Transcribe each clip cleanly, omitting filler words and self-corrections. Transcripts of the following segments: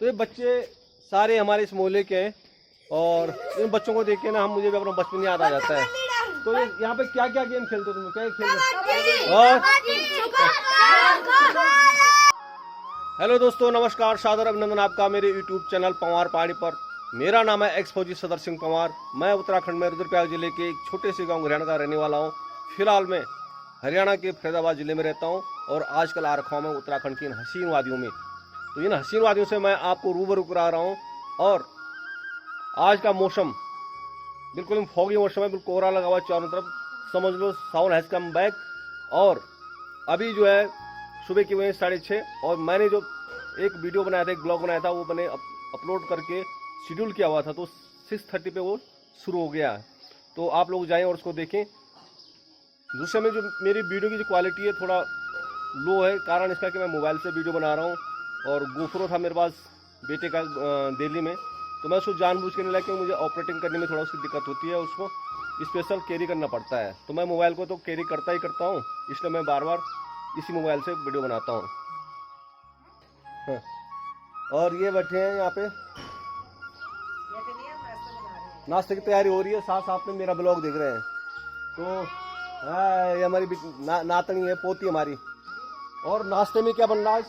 तो ये बच्चे सारे हमारे इस मोहल्ले के हैं और इन बच्चों को देख के ना मुझे भी अपना बचपन याद आ जाता है। तो ये यहाँ पे क्या क्या गेम खेलते हो तुम? क्या खेलते हो? और हेलो दोस्तों, नमस्कार, सादर अभिनंदन आपका मेरे यूट्यूब चैनल पंवार पहाड़ी पर। मेरा नाम है एक्स फौजी सदर सिंह पंवार। मैं उत्तराखंड में रुद्रप्रयाग जिले के एक छोटे से गांव हरियाणा का रहने वाला हूं। फिलहाल मैं हरियाणा के फरीदाबाद जिले में रहता हूं और आजकल आ रखा हूं मैं उत्तराखंड की इन हसीन वादियों में। तो इन हसीन वादियों से मैं आपको रूबरू करा रहा हूँ। और आज का मौसम बिल्कुल फॉगी मौसम है, बिल्कुल कोहरा लगा हुआ चारों तरफ, समझ low sound has come back. और अभी जो है सुबह की वजह 6:30 और मैंने जो एक वीडियो बनाया था, एक ब्लॉग बनाया था, वो मैंने अपलोड करके शेड्यूल किया हुआ था, तो 6:30 पे वो शुरू हो गया है। तो आप लोग जाएं और उसको देखें। दूसरे में जो मेरी वीडियो की जो क्वालिटी है थोड़ा लो है, कारण इसका कि मैं मोबाइल से वीडियो बना रहा हूँ और गोप्रो था मेरे पास बेटे का दिल्ली में, तो मैं उसको जानबूझ के नहीं लाया, क्योंकि मुझे ऑपरेटिंग करने में थोड़ा उसकी दिक्कत होती है, उसको स्पेशल कैरी करना पड़ता है। तो मैं मोबाइल को तो कैरी करता ही करता हूँ, इसलिए मैं बार बार इसी मोबाइल से वीडियो बनाता हूँ। हाँ। और ये बैठे हैं यहाँ पे, नाश्ते की तैयारी हो रही है, साथ साथ में मेरा ब्लॉग देख रहे हैं। तो ये हमारी नातनी है, पोती हमारी। और नाश्ते में क्या बन रहा है?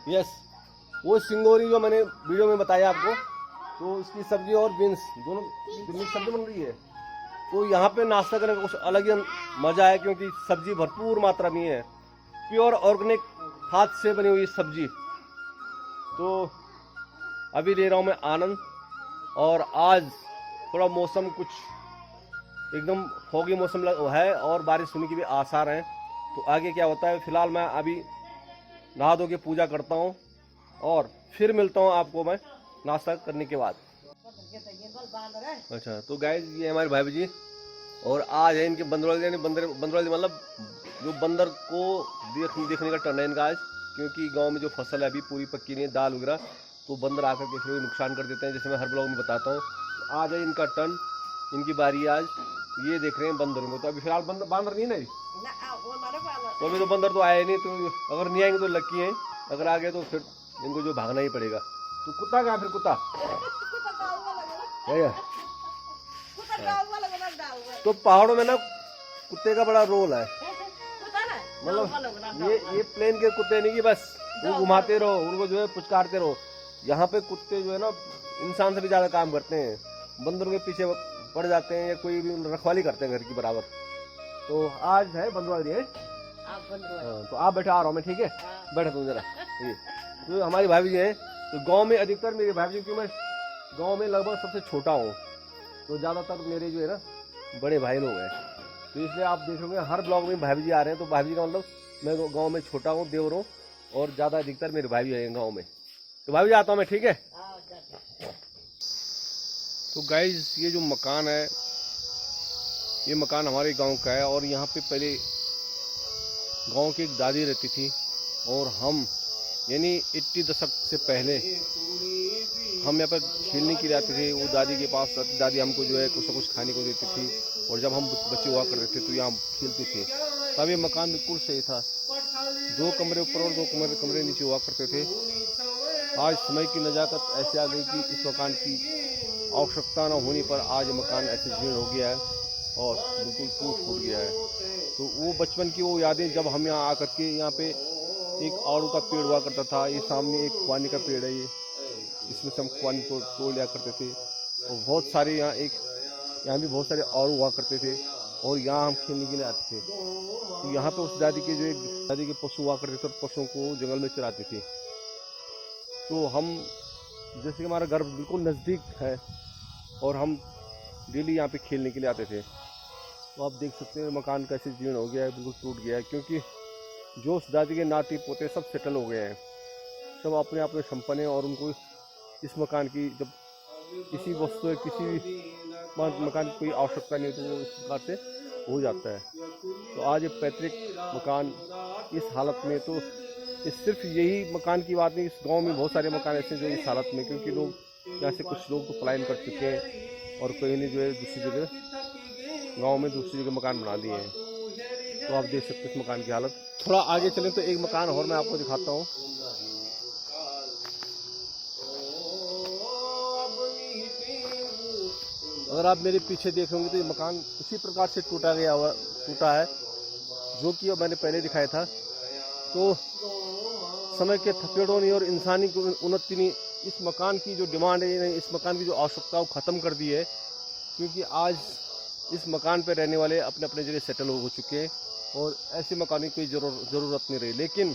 यस, वो सिंगोरी जो मैंने वीडियो में बताया आपको, तो इसकी सब्जी और बीन्स दोनों मिक्स सब्जी बन रही है। तो यहाँ पे नाश्ता करने का कुछ अलग ही मजा है, क्योंकि सब्जी भरपूर मात्रा में है, प्योर ऑर्गेनिक हाथ से बनी हुई सब्जी। तो अभी ले रहा हूँ मैं आनंद। और आज थोड़ा मौसम कुछ एकदम फॉगी मौसम है और बारिश होने की भी आसार हैं। तो आगे क्या होता है, फिलहाल मैं अभी नहा धो के पूजा करता हूँ और फिर मिलता हूँ आपको मैं नाश्ता करने के बाद। अच्छा, तो गाइस ये हमारे भाई जी, और आज है इनके बंदरवाली, यानी बंदरवाली मतलब जो बंदर को देखने का टर्न है इनका आज, क्योंकि गांव में जो फसल है अभी पूरी पक्की नहीं है, दाल वगैरह, तो बंदर आकर के फिर नुकसान कर देते हैं, जैसे मैं हर ब्लॉग में बताता हूँ। तो आज है इनका टर्न, इनकी बारी है आज। ये देख रहे हैं बंदरों को, तो अभी फिलहाल बंदर नहीं है, तो अभी तो बंदर तो आए नहीं, तो अगर नहीं आएंगे तो लक्की हैं, अगर आ गए तो फिर इनको जो भागना ही पड़ेगा। तो कुत्ता कहाँ? फिर कुत्ता तो पहाड़ों में ना कुत्ते का बड़ा रोल है, मतलब ये प्लेन के कुत्ते नहीं कि बस वो घुमाते रहो, उनको जो है पुचकारते रहो। यहाँ पे कुत्ते जो है ना इंसान से भी ज्यादा काम करते हैं, बंदरों के पीछे पड़ जाते हैं या कोई भी रखवाली करते हैं घर की बराबर। तो आज है बंदरवाली है। तो आप बैठे, आ रहा हूँ मैं, ठीक है? बैठे तुम जरा। तो हमारी भाभी जी हैं, तो गांव में अधिकतर मेरी भाभी जी, क्योंकि मैं गांव में लगभग सबसे छोटा हूँ, तो ज़्यादातर मेरे जो है ना बड़े भाई लोग हैं, तो इसलिए आप देखोगे हर ब्लॉग में भाभी जी आ रहे हैं। तो भाभी जी का मतलब मैं गांव में छोटा हूँ, देवर हूँ, और ज़्यादा अधिकतर मेरे भाई जी हैं गाँव में। तो भाभी जी आता हूँ मैं, ठीक है? तो गाइज ये जो मकान है, ये मकान हमारे गांव का है, और यहाँ पे पहले गांव की एक दादी रहती थी, और हम यानी 80 दशक से पहले हम यहाँ पर खेलने के लिए आते थे। वो दादी के पास दादी हमको जो है कुछ ना कुछ खाने को देती थी, और जब हम बच्चे हुआ करते थे तो यहाँ खेलते थे। तब ये मकान बिल्कुल सही था, 2 कमरे ऊपर और 2 कमरे नीचे हुआ करते थे। आज समय की नज़ाकत ऐसे आ गई कि इस मकान की आवश्यकता न होने पर आज मकान ऐसे जीर्ण हो गया है और बिल्कुल टूट गया है। तो वो बचपन की वो यादें, जब हम यहाँ आकर के, यहाँ पे एक आड़ू का पेड़ हुआ करता था, ये सामने एक खुबानी का पेड़ है, ये इसमें से हम खुबानी तोड़ लिया करते थे। और बहुत सारे यहाँ भी बहुत सारे आड़ू हुआ करते थे, और यहाँ हम खेलने के लिए आते थे। तो यहाँ पे उस दादी के पशु हुआ करते थे, और पशुओं को जंगल में चराते थे। तो हम, जैसे कि हमारा घर बिल्कुल नज़दीक है और हम डेली यहाँ पे खेलने के लिए आते थे। तो आप देख सकते हैं मकान कैसे जीर्ण हो गया है, बिल्कुल टूट गया है, क्योंकि जो उस दादी के नाती पोते सब सेटल हो गए हैं, सब अपने अपने संपन्न हैं, और उनको इस मकान की जब किसी वस्तु या किसी मकान की कोई आवश्यकता नहीं होती, तो वो इस प्रकार से हो जाता है। तो आज ये पैतृक मकान इस हालत में, तो इस सिर्फ यही मकान की बात नहीं, इस गांव में बहुत सारे मकान ऐसे जो इस हालत में, क्योंकि लोग यहाँ से कुछ लोग तो पलायन कर चुके हैं, और कई ने जो है दूसरी जगह गांव में दूसरी जगह मकान बना दिए हैं। तो आप देख सकते हैं इस मकान की हालत। थोड़ा आगे चलें तो एक मकान और मैं आपको दिखाता हूँ। अगर आप मेरे पीछे देख होंगे तो ये मकान इसी प्रकार से टूटा है जो कि मैंने पहले दिखाया था। तो समय के थपेड़ों ने और इंसानी उन्नति ने इस मकान की जो डिमांड है, इस मकान की जो आवश्यकता है वो ख़त्म कर दी है, क्योंकि आज इस मकान पर रहने वाले अपने अपने जगह सेटल हो चुके हैं और ऐसे मकानों की कोई ज़रूरत नहीं रही। लेकिन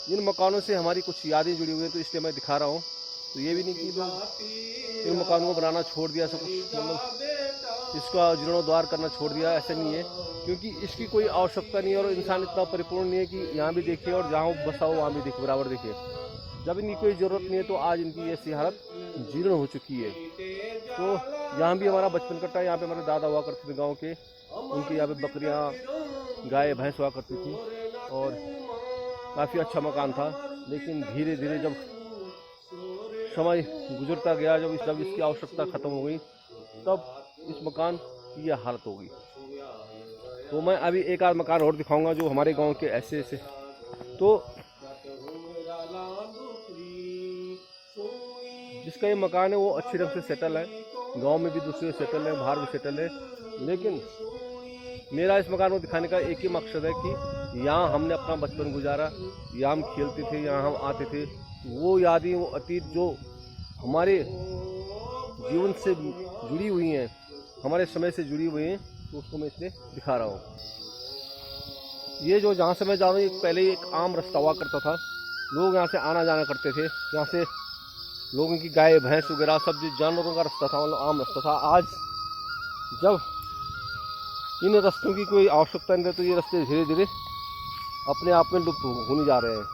इन मकानों से हमारी कुछ यादें जुड़ी हुई हैं, तो इसलिए मैं दिखा रहा हूँ। तो ये भी नहीं कि लोग इन मकानों को बनाना छोड़ दिया, सब कुछ मतलब इसका जीर्णोद्धार करना छोड़ दिया, ऐसा नहीं है, क्योंकि इसकी कोई आवश्यकता नहीं है और इंसान इतना परिपूर्ण नहीं है कि यहाँ भी देखिए और जहाँ बसा हो वहाँ भी देखिए, बराबर देखिए। जब इनकी कोई ज़रूरत नहीं है तो आज इनकी ऐसी हालत जीर्ण हो चुकी है। तो यहाँ भी हमारा बचपन कटा है, यहाँ पे हमारे दादा हुआ करते थे गाँव के, उनकी यहाँ पे बकरियाँ गाय भैंस हुआ करती थी और काफ़ी अच्छा मकान था। लेकिन धीरे धीरे जब समय गुजरता गया, जब इसकी आवश्यकता ख़त्म हो गई, तब इस मकान की यह हालत होगी। तो मैं अभी एक आध मकान और दिखाऊंगा जो हमारे गांव के ऐसे तो जिसका ये मकान है वो अच्छी ढंग से सेटल है, गांव में भी दूसरे सेटल है, बाहर भी सेटल है। लेकिन मेरा इस मकान को दिखाने का एक ही मकसद है कि यहाँ हमने अपना बचपन गुजारा, यहाँ हम खेलते थे, यहाँ हम आते थे, वो यादें, वो अतीत जो हमारे जीवन से जुड़ी हुई हैं, हमारे समय से जुड़ी हुई हैं, तो उसको मैं इसलिए दिखा रहा हूँ। ये जो जहाँ से मैं जा रहा हूँ, पहले एक आम रास्ता हुआ करता था, लोग यहाँ से आना जाना करते थे, यहाँ से लोगों की गाय भैंस वगैरह सब जानवरों का रास्ता था, मतलब आम रास्ता था। आज जब इन रास्तों की कोई आवश्यकता नहीं है तो ये रास्ते धीरे धीरे अपने आप में लुप्त होने जा रहे हैं।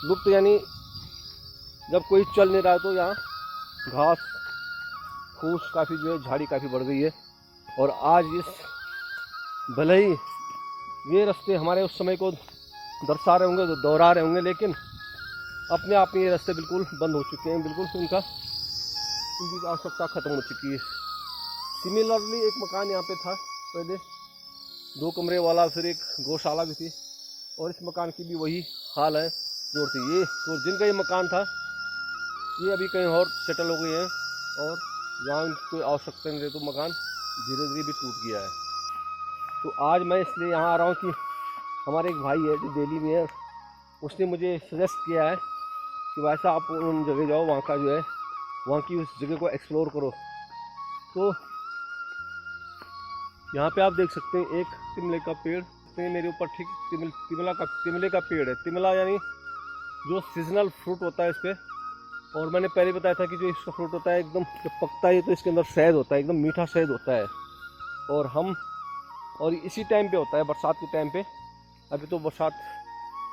लुप्त यानी जब कोई चल नहीं रहा है तो यहाँ घास फूस काफ़ी जो है, झाड़ी काफ़ी बढ़ गई है। और आज इस भले ही ये रास्ते हमारे उस समय को दर्शा रहे होंगे, दोहरा रहे होंगे, लेकिन अपने आप में ये रास्ते बिल्कुल बंद हो चुके हैं, बिल्कुल उनकी आवश्यकता ख़त्म हो चुकी है। सिमिलरली एक मकान यहाँ पे था पहले, 2 कमरे वाला, फिर एक गौशाला भी थी, और इस मकान की भी वही हाल है जो थी। ये तो जिनका ये मकान था ये अभी कहीं और सेटल हो गए हैं और यहाँ इनकी कोई आवश्यकता नहीं रही, तो मकान धीरे धीरे भी टूट गया है। तो आज मैं इसलिए यहाँ आ रहा हूँ कि हमारे एक भाई है जो दिल्ली में है, उसने मुझे सजेस्ट किया है कि भाई साहब आप उन जगह जाओ, वहाँ का जो है, वहाँ की उस जगह को एक्सप्लोर करो। तो यहाँ पे आप देख सकते हैं एक तिमले का पेड़, मेरे ऊपर ठीक तिमले का पेड़ है। तिमला यानी जो सीजनल फ्रूट होता है इस पर, और मैंने पहले बताया था कि जो इसका फ्रूट होता है एकदम जब पकता है तो इसके अंदर शहद होता है, एकदम मीठा शहद होता है। और इसी टाइम पे होता है, बरसात के टाइम पे। अभी तो बरसात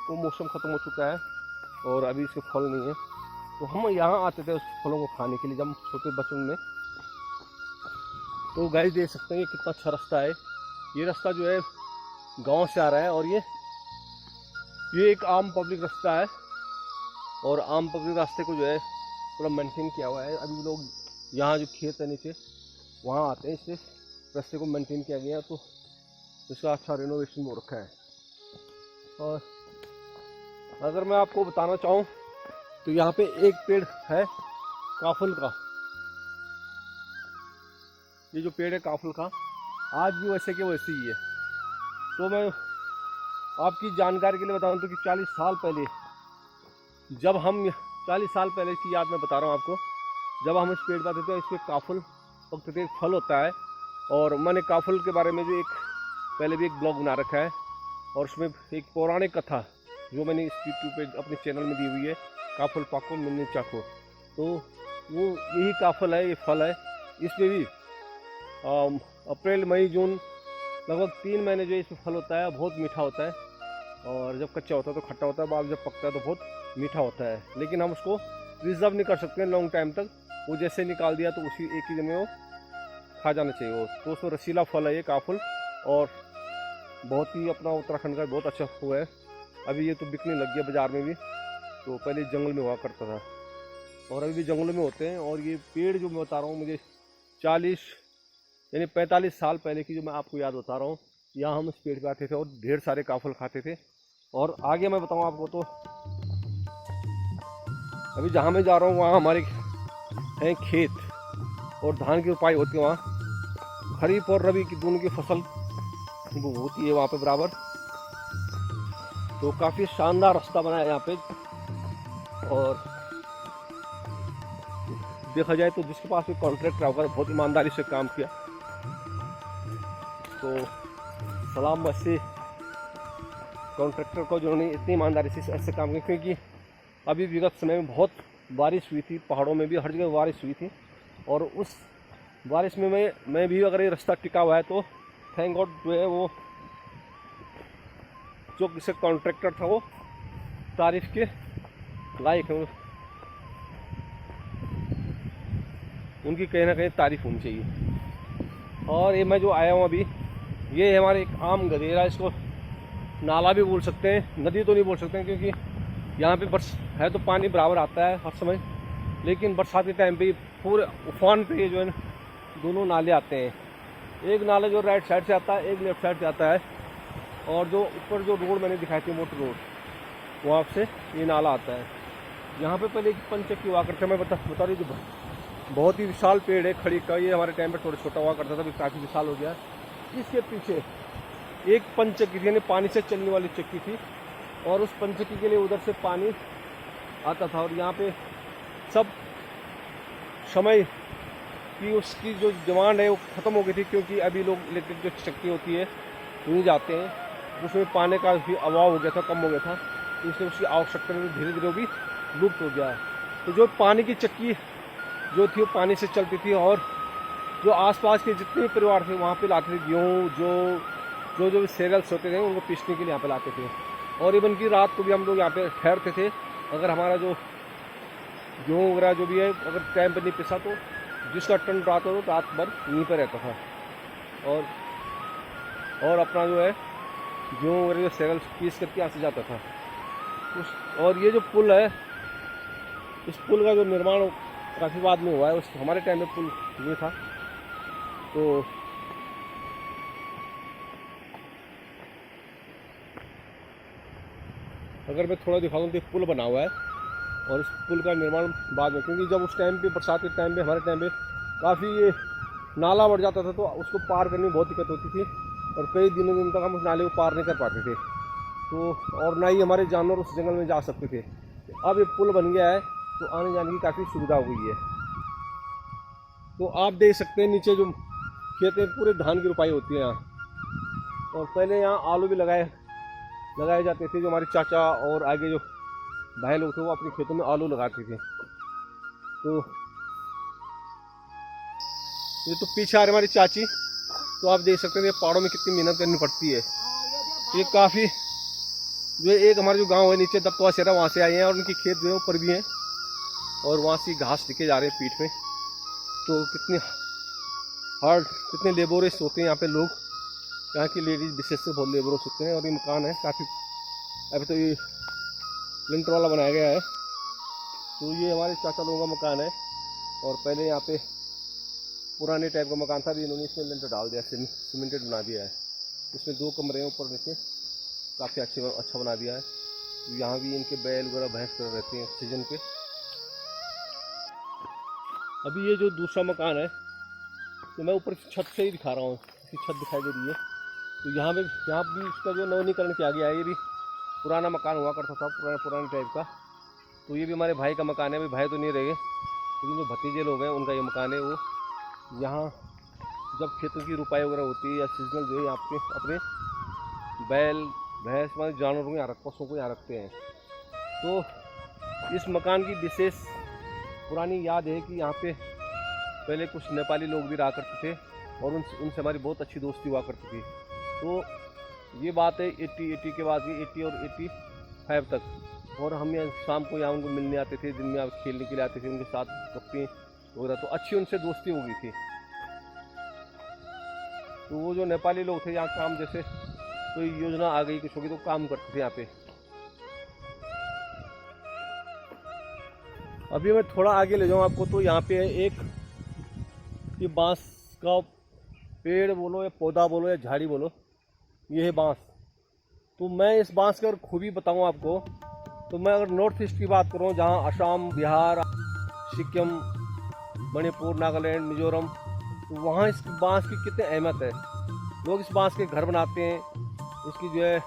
को मौसम ख़त्म हो चुका है और अभी इसके फल नहीं है, तो हम यहाँ आते थे उस फलों को खाने के लिए जब छोटे बचपन में। तो गाइस देख सकते हैं ये कितना अच्छा रास्ता है। ये रास्ता जो है गांव से आ रहा है और ये एक आम पब्लिक रास्ता है, और आम पब्लिक रास्ते को जो है पूरा मेंटेन किया हुआ है। अभी लोग यहाँ जो खेत है नीचे वहाँ आते हैं, इसलिए रास्ते को मेंटेन किया गया, तो इसका अच्छा रिनोवेशन हो रखा है। और अगर मैं आपको बताना चाहूँ तो यहाँ पे एक पेड़ है काफल का, ये जो पेड़ है काफल का, आज भी वैसे के वैसे ही है। तो मैं आपकी जानकारी के लिए बताऊँ तो कि 40 साल पहले जब हम 40 साल पहले की याद मैं बता रहा हूँ आपको, जब हम इस पेड़ पर आते थे, इस पर काफल पकते थे, एक फल होता है। और मैंने काफल के बारे में जो एक पहले भी एक ब्लॉग बना रखा है, और उसमें एक पौराणिक कथा जो मैंने इस यूट्यूब पे अपने चैनल में दी हुई है, काफल पाको मिलने चाको। तो वो यही काफल है, ये फल है। इसमें भी अप्रैल मई जून लगभग 3 महीने जो इसमें फल होता है, बहुत मीठा होता है। और जब कच्चा होता है तो खट्टा होता है, बाद जब पकता है तो बहुत मीठा होता है। लेकिन हम उसको प्रिजर्व नहीं कर सकते लॉन्ग टाइम तक, वो जैसे निकाल दिया तो उसी एक ही दिन में वो खा जाना चाहिए वो। तो उसमें रसीला फल है ये काफल, और बहुत ही अपना उत्तराखंड का बहुत अच्छा हुआ है। अभी ये तो बिकने लग गया बाज़ार में भी, तो पहले जंगल में हुआ करता था और अभी भी जंगलों में होते हैं। और ये पेड़ जो मैं बता रहा हूँ, मुझे 40 यानी 45 साल पहले की जो मैं आपको याद बता रहा हूँ, यहाँ हम इस पेड़ पे आते थे और ढेर सारे काफल खाते थे। और आगे मैं बताऊँ आपको, तो अभी जहाँ मैं जा रहा हूँ वहाँ हमारे हैं खेत, और धान की रोपाई होती है वहाँ। खरीफ और रबी की दोनों की फसल वो होती है वहाँ पे बराबर। तो काफ़ी शानदार रास्ता बना है यहाँ पे। और देखा जाए तो जिसके पास भी कॉन्ट्रैक्टर होगा बहुत ईमानदारी से काम किया। तो सलाम ऐसे कॉन्ट्रैक्टर को जिन्होंने इतनी ईमानदारी से ऐसे काम किया, क्योंकि अभी विगत समय में बहुत बारिश हुई थी, पहाड़ों में भी हर जगह बारिश हुई थी। और उस बारिश में मैं भी अगर ये रास्ता टिका हुआ है तो थैंक गॉड जो है वो जो किसी कॉन्ट्रैक्टर था वो तारीफ के लायक है, उनकी कहीं ना कहीं तारीफ होनी चाहिए। और ये मैं जो आया हूँ अभी, ये है हमारे एक आम गदेरा, इसको नाला भी बोल सकते हैं, नदी तो नहीं बोल सकते हैं, क्योंकि यहाँ पे बरस है तो पानी बराबर आता है हर समय, लेकिन बरसात के टाइम पे पूरे उफान पे ये जो है दोनों नाले आते हैं। एक नाला जो राइट साइड से आता है, एक लेफ्ट साइड से आता है। और जो ऊपर जो रोड मैंने दिखाई थी मोटर रोड, वहाँ से ये नाला आता है। यहाँ पे पहले एक पंचक्की हुआ करता, मैं बता रही थी, बहुत ही विशाल पेड़ है खड़ी का। ये हमारे टाइम पे थोड़ा छोटा हुआ करता था, अभी काफ़ी विशाल हो गया। इसके पीछे एक पंचक्की थी, यानी पानी से चलने वाली चक्की थी, और उस पंचक्की के लिए उधर से पानी आता था। और यहाँ पे सब समय की उसकी जो डिमांड है वो ख़त्म हो गई थी, क्योंकि अभी लोग इलेक्ट्रिक जो चक्की होती है वहीं जाते हैं, उसमें पानी का भी अभाव हो गया था, कम हो गया था, इसलिए उसकी आवश्यकता में धीरे धीरे भी लुप्त हो गया है। तो जो पानी की चक्की जो थी वो पानी से चलती थी, और जो आसपास के जितने भी परिवार थे वहाँ पे लाते थे गेहूँ, जो सीरियल्स होते थे उनको पीसने के लिए यहाँ पे लाते थे। और इवन की रात को भी हम लोग यहाँ पे ठहरते थे, अगर हमारा जो गेहूँ वगैरह जो भी है अगर टाइम पर नहीं पिसा तो जिसका टर्न रात हो तो रात भर यहीं पर रहता था। और अपना जो है गेहूँ वगैरह जो सीरियल्स पीस करके यहाँ से जाता था। और ये जो पुल है, इस पुल का जो निर्माण काफ़ी बाद में हुआ है, उस हमारे टाइम में पुल ये था। तो अगर मैं थोड़ा दिखा दूँ तो पुल बना हुआ है, और इस पुल का निर्माण बाद में, क्योंकि जब उस टाइम पे बरसात के टाइम पे हमारे टाइम पे काफ़ी ये नाला बढ़ जाता था, तो उसको पार करने में बहुत दिक्कत होती थी, और कई दिन तक हम उस नाले को पार नहीं कर पाते थे। तो और ना ही हमारे जानवर उस जंगल में जा सकते थे। तो अब ये पुल बन गया है तो आने जाने की काफ़ी सुविधा हो गई है। तो आप देख सकते हैं नीचे जो खेत में पूरे धान की रोपाई होती है यहाँ। और पहले यहाँ आलू भी लगाए जाते थे। जो हमारे चाचा और आगे जो भाई लोग थे वो अपने खेतों में आलू लगाते थे। तो ये तो पीछे आ रही हमारी चाची, तो आप देख सकते हैं पहाड़ों में कितनी मेहनत करनी पड़ती है। ये काफ़ी जो एक हमारा जो गांव है नीचे दबतवा सेरा, वहाँ से आए हैं, और उनकी खेत जो है ऊपर भी हैं, और वहाँ से घास लेके जा रहे हैं पीठ में। तो कितनी हार्ड, कितने लेबोरस होते हैं यहाँ पे लोग, यहाँ की लेडीज विशेष से बहुत लेबोरस होते हैं। और ये मकान है काफ़ी, अभी तो ये लिंटर वाला बनाया गया है। तो ये हमारे चाचा लोगों का मकान है, और पहले यहाँ पे पुराने टाइप का मकान था, अभी इन्होंने इसमें लिंटर डाल दिया, सीमेंटेड बना दिया है। इसमें 2 कमरे हैं ऊपर नीचे, काफ़ी अच्छा बना दिया है। तो यहाँ भी इनके बैल वगैरह भैंस वगैरह रहते हैं सीजन पे। अभी ये जो दूसरा मकान है तो मैं ऊपर छत से ही दिखा रहा हूँ, इसकी छत दिखाई दे रही है। तो यहाँ भी इसका जो नवीनीकरण किया गया है। ये भी पुराना मकान हुआ करता था, पुराने टाइप का। तो ये भी हमारे भाई का मकान है। अभी भाई तो नहीं रहे, लेकिन जो भतीजे लोग हैं उनका ये मकान है। वो यहाँ जब खेतों की रुपाई वगैरह होती है या सीजनल जो है यहाँ पे अपने बैल भैंस हमारे जानवरों को यहाँ पशुओं को यहाँ रखते हैं। तो इस मकान की विशेष पुरानी याद है कि यहाँ पे पहले कुछ नेपाली लोग भी रहा करते थे, और उनसे हमारी बहुत अच्छी दोस्ती हुआ करती थी। तो ये बात है 80 के बाद की, 80 और 85 तक। और हम यहाँ शाम को यहाँ उनको मिलने आते थे, दिन में आप खेलने के लिए आते थे, उनके साथ गप्पे वगैरह, तो अच्छी उनसे दोस्ती हो गई थी। तो वो जो नेपाली लोग थे यहाँ काम, जैसे कोई योजना आ गई कुछ होगी तो काम करते थे यहाँ पे। अभी मैं थोड़ा आगे ले जाऊँ आपको, तो यहाँ पे एक ये बांस का पेड़ बोलो या पौधा बोलो या झाड़ी बोलो, ये है बांस। तो मैं इस बांस की अगर खूबी बताऊँ आपको, तो मैं अगर नॉर्थ ईस्ट की बात करूँ, जहाँ असम, बिहार, सिक्किम, मणिपुर, नागालैंड, मिजोरम, तो वहाँ इस बांस की कितनी अहमियत है। लोग इस बांस के घर बनाते हैं, इसकी जो है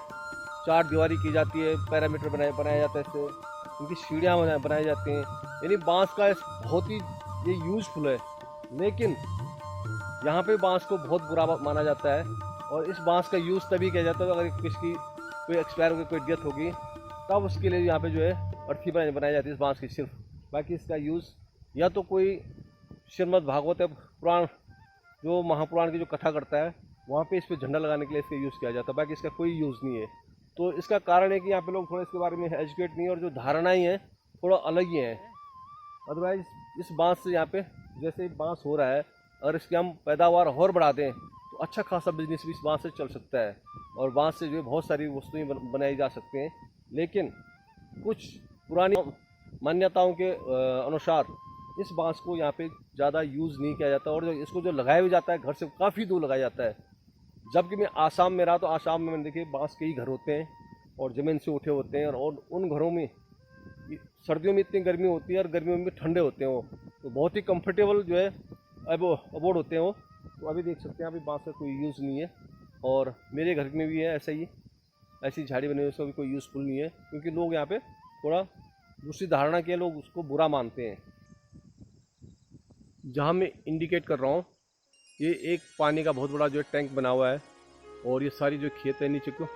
चार दीवारी की जाती है, पैरामीटर बनाया जाता है, इससे इनकी सीढ़ियाँ बनाई जाती हैं। यानी बांस का बहुत ही ये यूज़फुल है। लेकिन यहाँ पे बांस को बहुत बुरा माना जाता है, और इस बांस का यूज़ तभी किया जाता है अगर किसी कोई एक्सपायर होगी, कोई डेथ होगी, तब उसके लिए यहाँ पे जो है अर्थी बनाई जाती है इस बांस की सिर्फ। बाकी इसका यूज़ या तो कोई श्रीमद् भागवत पुराण, जो महापुराण की जो कथा करता है, वहाँ पे इस पर झंडा लगाने के लिए इसका यूज़ किया जाता है। बाकी इसका कोई यूज़ नहीं है। तो इसका कारण है कि यहाँ पे लोग थोड़ा इसके बारे में एजुकेट नहीं है, और जो धारणाएँ हैं थोड़ा अलग ही हैं। अदरवाइज़ इस बांस से यहाँ पे जैसे बांस हो रहा है, अगर इसकी हम पैदावार और बढ़ा दें तो अच्छा खासा बिजनेस भी इस बांस से चल सकता है, और बांस से जो है बहुत सारी वस्तुएं बनाई जा सकती हैं। लेकिन कुछ पुरानी मान्यताओं के अनुसार इस बांस को यहाँ पे ज़्यादा यूज़ नहीं किया जाता, और इसको जो लगाया भी जाता है घर से काफ़ी दूर लगाया जाता है। जबकि मैं आसाम में रहा तो आसाम में मैंने देखे बांस के ही घर होते हैं और ज़मीन से उठे होते हैं, और उन घरों में सर्दियों में इतनी गर्मी होती है और गर्मियों में भी ठंडे होते हैं वो, तो बहुत ही कंफर्टेबल जो है अबोर्ड होते हैं वो। तो अभी देख सकते हैं अभी बांस का कोई यूज़ नहीं है, और मेरे घर में भी है ऐसा ही, ऐसी झाड़ी बनी हुई, उसका भी कोई यूज़फुल नहीं है, क्योंकि लोग यहाँ पे थोड़ा दूसरी धारणा के लोग उसको बुरा मानते हैं। जहाँ मैं इंडिकेट कर रहा हूँ ये एक पानी का बहुत बड़ा जो है टैंक बना हुआ है, और ये सारी जो खेत है नीचे को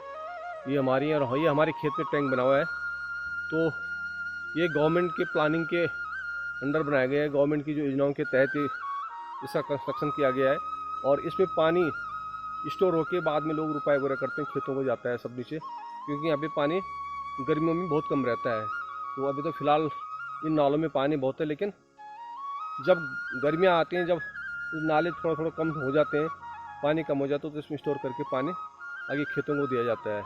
ये हमारी है, और ये हमारे खेत में टैंक बना हुआ है। तो ये गवर्नमेंट के प्लानिंग के अंडर बनाया गया है, गवर्नमेंट की जो योजनाओं के तहत इसका कंस्ट्रक्शन किया गया है, और इसमें पानी स्टोर होकर बाद में लोग रुपये वगैरह करते हैं, खेतों को जाता है सब नीचे, क्योंकि यहाँ पे पानी गर्मियों में बहुत कम रहता है। तो अभी तो फ़िलहाल इन नालों में पानी बहुत है, लेकिन जब गर्मियाँ आती हैं, जब नाले थोड़ा कम हो जाते हैं, पानी कम हो जाता है, तो इसमें स्टोर करके पानी आगे खेतों को दिया जाता है।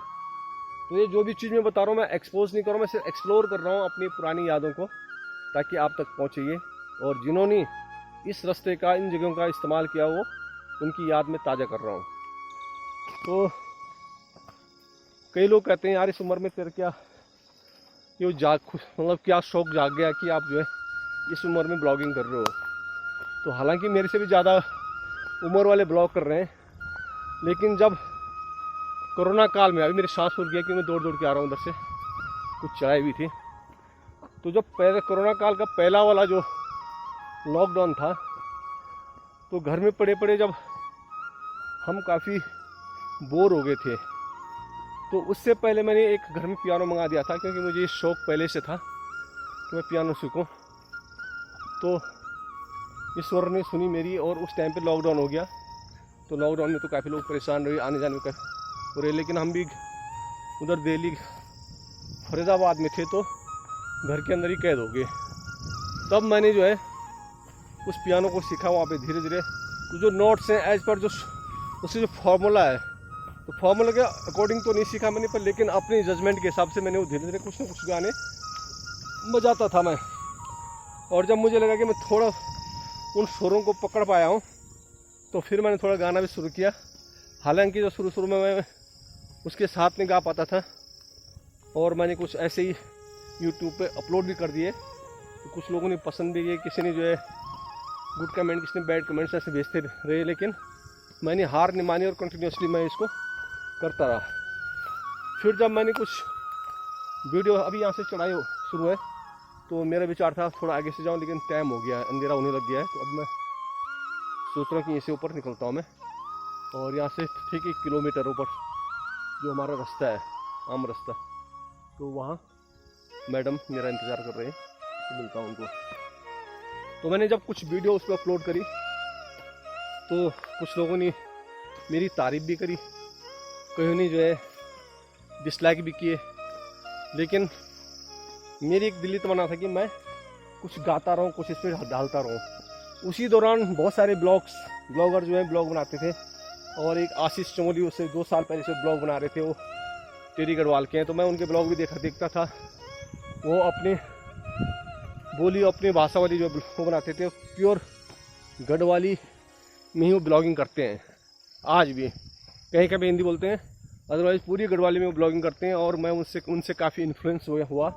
तो ये जो भी चीज़ मैं बता रहा हूँ मैं एक्सपोज नहीं कर रहा हूँ, मैं सिर्फ एक्सप्लोर कर रहा हूँ अपनी पुरानी यादों को, ताकि आप तक पहुँचे। और जिन्होंने इस रास्ते का, इन जगहों का इस्तेमाल किया, वो उनकी याद में ताज़ा कर रहा हूँ। तो कई लोग कहते हैं यार इस उम्र में तेरे क्या ये मतलब क्या शौक जाग गया कि आप जो है इस उम्र में ब्लॉगिंग कर रहे हो। तो हालांकि मेरे से भी ज़्यादा उम्र वाले ब्लॉग कर रहे हैं, लेकिन जब कोरोना काल में अभी मेरी सांस फूल गया कि मैं दौड़ के आ रहा हूँ उधर से, कुछ चढ़ाई भी थी। तो जब पहले कोरोना काल का पहला वाला जो लॉकडाउन था, तो घर में पड़े जब हम काफ़ी बोर हो गए थे, तो उससे पहले मैंने एक घर में पियानो मंगा दिया था, क्योंकि मुझे ये शौक़ पहले से था कि मैं पियानो सीखूं। तो ईश्वर ने सुनी मेरी, और उस टाइम पे लॉकडाउन हो गया। तो लॉकडाउन में तो काफ़ी लोग परेशान रहे, आने जाने में हो रहे, लेकिन हम भी उधर दिल्ली फरीदाबाद में थे, तो घर के अंदर ही कैद हो गए। तब मैंने जो है उस पियानो को सीखा वहाँ पे धीरे धीरे। तो जो नोट्स हैं एज पर जो उससे जो फार्मूला है, तो फार्मूला के अकॉर्डिंग तो नहीं सीखा मैंने, पर लेकिन अपने जजमेंट के हिसाब से मैंने वो धीरे धीरे कुछ ना कुछ गाने बजाता था मैं। और जब मुझे लगा कि मैं थोड़ा उन सुरों को पकड़ पाया हूँ, तो फिर मैंने थोड़ा गाना भी शुरू किया। हालांकि जो शुरू में मैं उसके साथ नहीं गा पाता था, और मैंने कुछ ऐसे ही यूट्यूब पे अपलोड भी कर दिए। तो कुछ लोगों ने पसंद भी किए, किसी ने जो है गुड कमेंट, किसी ने बैड कमेंट्स ऐसे भेजते रहे, लेकिन मैंने हार नहीं मानी और कंटिन्यूसली मैं इसको करता रहा। फिर जब मैंने कुछ वीडियो, अभी यहाँ से चढ़ाई शुरू है, तो मेरा विचार था थोड़ा आगे से जाऊँ, लेकिन टाइम हो गया है, अंधेरा होने लग गया है। तो अब मैं सोच रहा हूँ कि इससे ऊपर निकलता हूँ मैं, और यहाँ से ठीक 1 किलोमीटर ऊपर जो हमारा रास्ता है, आम रास्ता, तो वहाँ मैडम मेरा इंतज़ार कर रहे हैं, तो मिलता हूँ उनको। तो मैंने जब कुछ वीडियो उस पर अपलोड करी, तो कुछ लोगों ने मेरी तारीफ़ भी करी, कईयों ने जो है डिसलाइक भी किए, लेकिन मेरी एक दिली तमन्ना था कि मैं कुछ गाता रहूँ, कुछ इस पर डालता रहूँ। उसी दौरान बहुत सारे ब्लॉगर जो हैं ब्लॉग बनाते थे, और एक आशीष चमोली उससे 2 साल पहले से ब्लॉग बना रहे थे, वो टेरी गढ़वाल के हैं। तो मैं उनके ब्लॉग भी देखता था। वो अपनी बोली, अपनी भाषा वाली जो वो बनाते थे, प्योर गढ़वाली में ही वो ब्लॉगिंग करते हैं आज भी। कहीं कहीं हिंदी बोलते हैं, अदरवाइज़ पूरी गढ़वाली में वो ब्लॉगिंग करते हैं, और मैं उनसे काफ़ी इन्फ्लुएंस हुआ।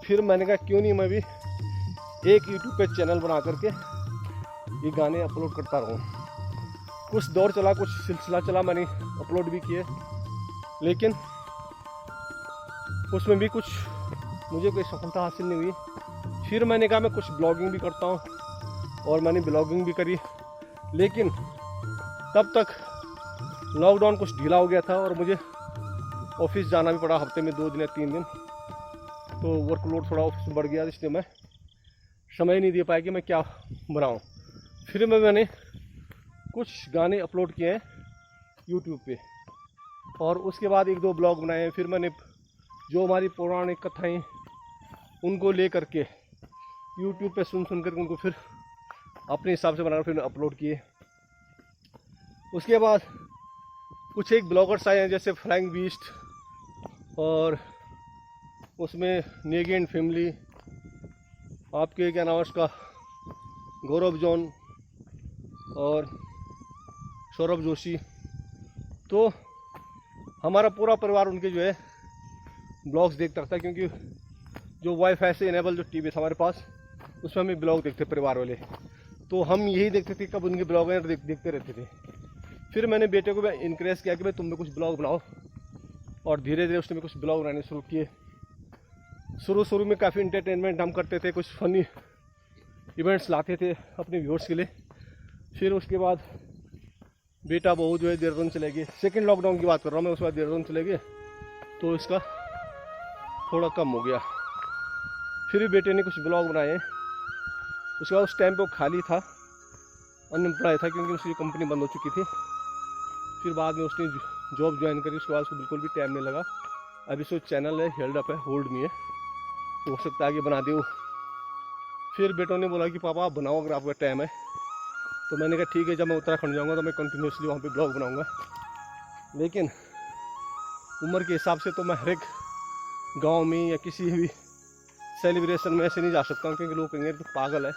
फिर मैंने कहा क्यों नहीं मैं भी एक यूट्यूब पे चैनल बना करके ये गाने अपलोड करता रहूँ। कुछ दौर चला, कुछ सिलसिला चला, मैंने अपलोड भी किए, लेकिन उसमें भी कुछ मुझे कोई सफलता हासिल नहीं हुई। फिर मैंने कहा मैं कुछ ब्लॉगिंग भी करता हूँ, और मैंने ब्लॉगिंग भी करी, लेकिन तब तक लॉकडाउन कुछ ढीला हो गया था और मुझे ऑफिस जाना भी पड़ा, हफ्ते में 2 दिन या 3 दिन। तो वर्कलोड थोड़ा ऑफिस में बढ़ गया, इसलिए मैं समय नहीं दे पाया कि मैं क्या बनाऊँ। फिर मैंने कुछ गाने अपलोड किए हैं यूट्यूब पे, और उसके बाद 1-2 ब्लॉग बनाए हैं। फिर मैंने जो हमारी पौराणिक कथाएं उनको ले करके यूट्यूब पे सुन कर उनको फिर अपने हिसाब से बनाकर फिर अपलोड किए। उसके बाद कुछ एक ब्लॉगर्स आए हैं जैसे फ्लाइंग बीस्ट, और उसमें नेगी एंड फैमिली, आपके क्या नाम है उसका, गौरव जॉन और सौरभ जोशी। तो हमारा पूरा परिवार उनके जो है ब्लॉग्स देखता रहता है, क्योंकि जो वाईफाई से इनेबल जो टीवी था हमारे पास, उसमें हम ब्लॉग देखते परिवार वाले। तो हम यही देखते थे कब उनके ब्लॉग देखते रहते थे। फिर मैंने बेटे को इनक्रेज किया कि भाई तुम भी कुछ ब्लॉग बनाओ, और धीरे धीरे उसने भी कुछ ब्लॉग बनाने शुरू किए। शुरू में काफ़ी इंटरटेनमेंट हम करते थे, कुछ फनी इवेंट्स लाते थे अपने व्यूअर्स के लिए। फिर उसके बाद बेटा बहू जो है देहरादून चले गए, सेकेंड लॉकडाउन की बात कर रहा हूँ मैं, उसके बाद देहरादून चले गए, तो इसका थोड़ा कम हो गया। फिर भी बेटे ने कुछ ब्लॉग बनाए। उसके बाद उस टाइम पे वो खाली था, अनएम्प्लॉय था, क्योंकि उसकी कंपनी बंद हो चुकी थी। फिर बाद में उसने जॉब ज्वाइन करी, उसके बाद उसको बिल्कुल भी टाइम नहीं लगा। अभी सो चैनल है हेल्ड अप है, होल्ड में है, तो हो सकता है आगे बना दे। फिर बेटों ने बोला कि पापा आप बनाओ अगर आपका टाइम है। तो मैंने कहा ठीक है, जब मैं उत्तराखंड जाऊँगा तो मैं कंटिन्यूसली वहाँ पे ब्लॉग बनाऊँगा। लेकिन उम्र के हिसाब से तो मैं हर एक गाँव में या किसी भी सेलिब्रेशन में ऐसे नहीं जा सकता हूँ, क्योंकि लोग कहेंगे तो पागल है,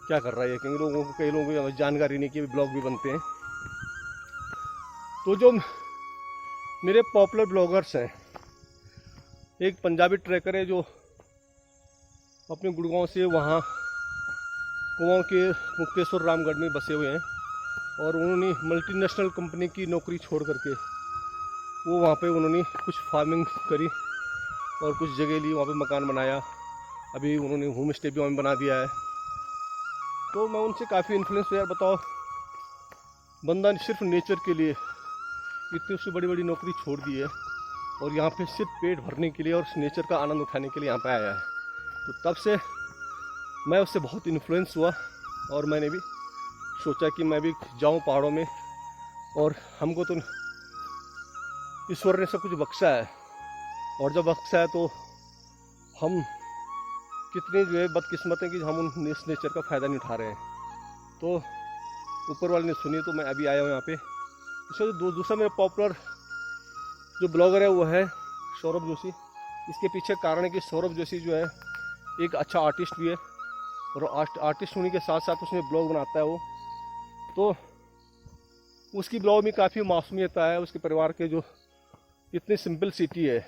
क्या कर रहा है, क्योंकि लोगों को, कई लोगों को जानकारी नहीं कि ब्लॉग भी बनते हैं। तो जो मेरे पॉपुलर ब्लॉगर्स हैं, एक पंजाबी ट्रैकर है जो अपने गुड़गांव से वहाँ कुआं के मुक्तेश्वर रामगढ़ में बसे हुए हैं, और उन्होंने मल्टीनेशनल कंपनी की नौकरी छोड़ करके वो वहाँ पे उन्होंने कुछ फार्मिंग करी और कुछ जगह ली, वहाँ पे मकान बनाया। अभी उन्होंने होम स्टे भी वहाँ बना दिया है। तो मैं उनसे काफ़ी इन्फ्लुएंस हुआ, यार बताओ, बंदा सिर्फ नेचर के लिए इतनी उससे बड़ी बड़ी नौकरी छोड़ दी है, और यहाँ पे सिर्फ पेट भरने के लिए और नेचर का आनंद उठाने के लिए यहाँ पे आया है। तो तब से मैं उससे बहुत इन्फ्लुएंस हुआ, और मैंने भी सोचा कि मैं भी जाऊँ पहाड़ों में, और हमको तो ईश्वर ने सब कुछ बख्शा है, और जब बख्शा है तो हम कितने जो है बदकिस्मत हैं कि हम इस नेचर का फ़ायदा नहीं उठा रहे हैं। तो ऊपर वाले ने सुनी, तो मैं अभी आया हूँ यहाँ पे। इसका जो दूसरा मेरा पॉपुलर जो ब्लॉगर है वो है सौरभ जोशी। इसके पीछे कारण है कि सौरभ जोशी जो है एक अच्छा आर्टिस्ट भी है, और आर्टिस्ट होने के साथ साथ उसमें ब्लॉग बनाता है वो। तो उसकी ब्लॉग में काफ़ी मासूमियत है, उसके परिवार के जो इतनी सिंपल सिटी है।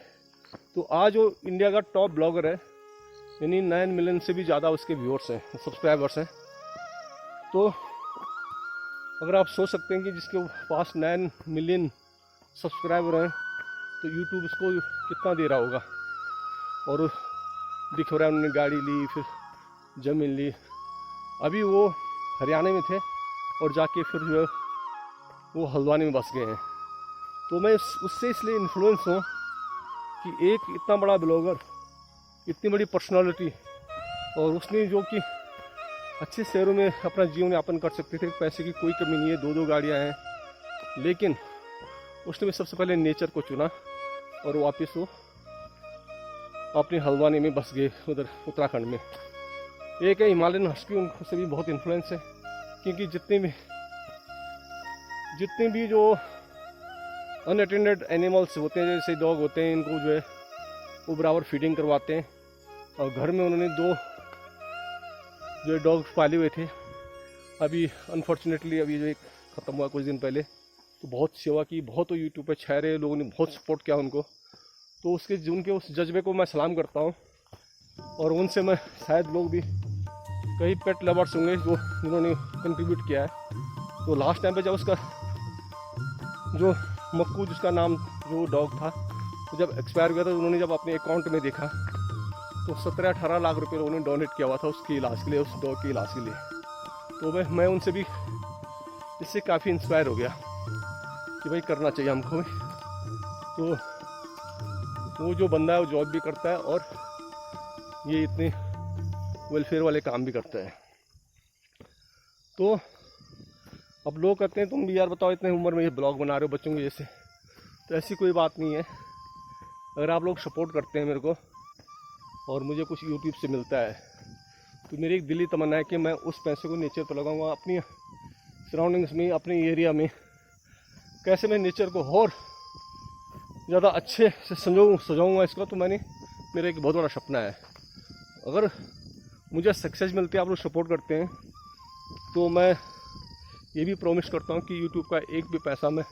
तो आज वो इंडिया का टॉप ब्लॉगर है, यानी 9 मिलियन से भी ज़्यादा उसके व्यूअर्स हैं, सब्सक्राइबर्स हैं। तो अगर आप सोच सकते हैं कि जिसके पास 9 मिलियन सब्सक्राइबर हैं, तो यूट्यूब इसको कितना दे रहा होगा। और दिख रहा है उन्होंने गाड़ी ली, फिर ज़मीन ली। अभी वो हरियाणा में थे और जाके फिर जो है वो हल्द्वानी में बस गए हैं। तो मैं उससे इसलिए इन्फ्लुएंस हूँ कि एक इतना बड़ा ब्लॉगर, इतनी बड़ी पर्सनालिटी, और उसने जो कि अच्छे शहरों में अपना जीवन यापन कर सकते थे, पैसे की कोई कमी नहीं है, 2 गाड़ियाँ हैं, लेकिन उसने भी सबसे पहले नेचर को चुना, और वापस वो अपनी हल्द्वानी में बस गए, उधर उत्तराखंड में। एक है हिमालयन हस्की, उनसे भी बहुत इन्फ्लुएंस है, क्योंकि जितने भी जो अनअटेंडेड एनिमल्स होते हैं, जैसे डॉग होते हैं, इनको जो है वो बराबर फीडिंग करवाते हैं। और घर में उन्होंने 2 जो डॉग पाले हुए थे। अभी अनफॉर्चुनेटली अभी जो एक ख़त्म हुआ कुछ दिन पहले, तो बहुत सेवा की, बहुत तो यूट्यूब पे छा रहे लोगों ने बहुत सपोर्ट किया उनको। तो उनके उस जज्बे को मैं सलाम करता हूँ, और उनसे मैं शायद लोग भी कई पेट लवर्स होंगे जो जिन्होंने कंट्रीब्यूट किया है। तो लास्ट टाइम पे जब उसका जो मक्कू जिसका नाम जो डॉग था तो जब एक्सपायर हुआ था तो उन्होंने जब अपने अकाउंट में देखा तो 17-18 लाख रुपए लोगों ने डोनेट किया हुआ था उसके इलाज के लिए, उस डॉग के इलाज के लिए। तो मैं उनसे भी इससे काफ़ी इंस्पायर हो गया कि भाई करना चाहिए हमको भी। तो वो जो बंदा है वो जॉब भी करता है और ये इतने वेलफेयर वाले काम भी करता है। तो अब लोग कहते हैं तुम भी यार बताओ इतने उम्र में ये ब्लॉग बना रहे हो बच्चों के जैसे, तो ऐसी कोई बात नहीं है। अगर आप लोग सपोर्ट करते हैं मेरे को और मुझे कुछ यूट्यूब से मिलता है तो मेरी एक दिली तमन्ना है कि मैं उस पैसे को नेचर पर लगाऊंगा, अपनी सराउंडिंग्स में, अपने एरिया में कैसे मैं नेचर को और ज़्यादा अच्छे से सजाऊँगा इसको। तो मेरा एक बहुत बड़ा सपना है। अगर मुझे सक्सेस मिलती है, आप लोग सपोर्ट करते हैं, तो मैं ये भी प्रॉमिस करता हूँ कि यूट्यूब का एक भी पैसा मैं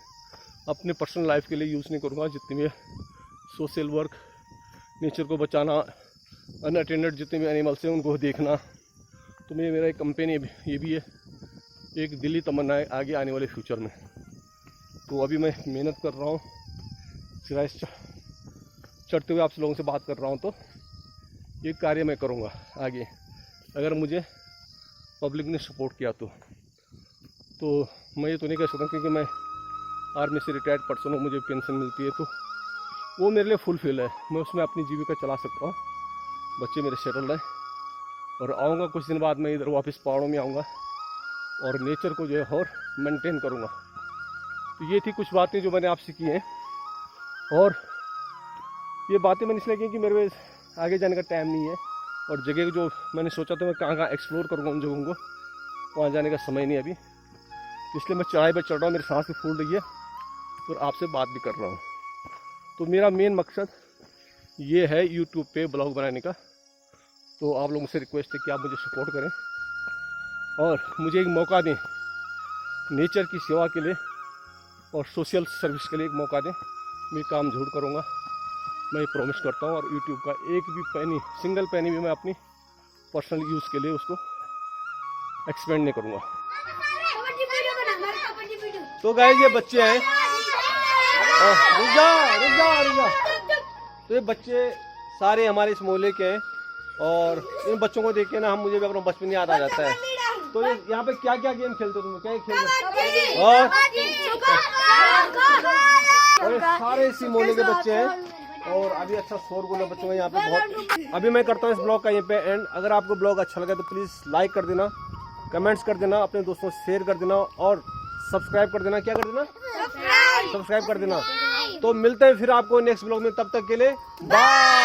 अपने पर्सनल लाइफ के लिए यूज़ नहीं करूँगा। जितनी भी सोशल वर्क, नेचर को बचाना, अनअटेंडेड जितने भी एनिमल्स हैं उनको देखना, तो मेरा एक कंपेनी ये भी है, एक दिली तमन्ना है आगे आने वाले फ्यूचर में। तो अभी मैं मेहनत कर रहा हूँ, सिवाय चढ़ते हुए आप लोगों से बात कर रहा हूँ, तो ये कार्य मैं करूँगा आगे अगर मुझे पब्लिक ने सपोर्ट किया तो मैं ये तो नहीं कह सकता क्योंकि मैं आर्मी से रिटायर्ड पर्सन हूँ, मुझे पेंशन मिलती है तो वो मेरे लिए फुलफिल है। मैं उसमें अपनी जीविका चला सकता हूँ, बच्चे मेरे सेटल हैं और आऊँगा कुछ दिन बाद मैं इधर वापस पहाड़ों में आऊँगा और नेचर को जो है और मेंटेन करूँगा। तो ये थी कुछ बातें जो मैंने आपसे की हैं और ये बातें मैंने इसलिए की कि मेरे पास आगे जाने का टाइम नहीं है और जगह जो मैंने सोचा था मैं कहाँ कहाँ एक्सप्लोर करूँगा उन जगहों को, वहाँ जाने का समय नहीं अभी, इसलिए मैं चढ़ाई पर चढ़ रहा हूँ, मेरी सांस भी फूल रही है और आपसे बात भी कर रहा हूँ। तो मेरा मेन मकसद ये है यूट्यूब पे ब्लॉग बनाने का। तो आप लोगों से रिक्वेस्ट है कि आप मुझे सपोर्ट करें और मुझे एक मौका दें नेचर की सेवा के लिए और सोशल सर्विस के लिए एक मौका दें। मैं काम जरूर करूँगा, मैं प्रॉमिस करता हूँ। और यूट्यूब का एक भी पैनी, सिंगल पैनी भी मैं अपनी पर्सनल यूज़ के लिए उसको एक्सपेंड नहीं करूँगा। तो गाइस ये बच्चे हैं, रुक जा। तो ये बच्चे सारे हमारे इस मोहल्ले के हैं और इन बच्चों को देख के ना मुझे भी अपना बचपन याद आ जाता है। तो ये यहाँ पे क्या क्या गेम खेलते हो तुम, क्या खेलते हो? और ये सारे इसी मोहल्ले के बच्चे हैं और अभी अच्छा शोरगुल है बच्चों का यहाँ पे बहुत। अभी मैं करता हूँ इस ब्लॉग का यहीं पे एंड। अगर आपको ब्लॉग अच्छा लगा तो प्लीज़ लाइक कर देना, कमेंट्स कर देना, अपने दोस्तों से शेयर कर देना और सब्सक्राइब कर देना। क्या कर देना? सब्सक्राइब कर देना। तो मिलते हैं फिर आपको नेक्स्ट ब्लॉग में, तब तक के लिए बाय।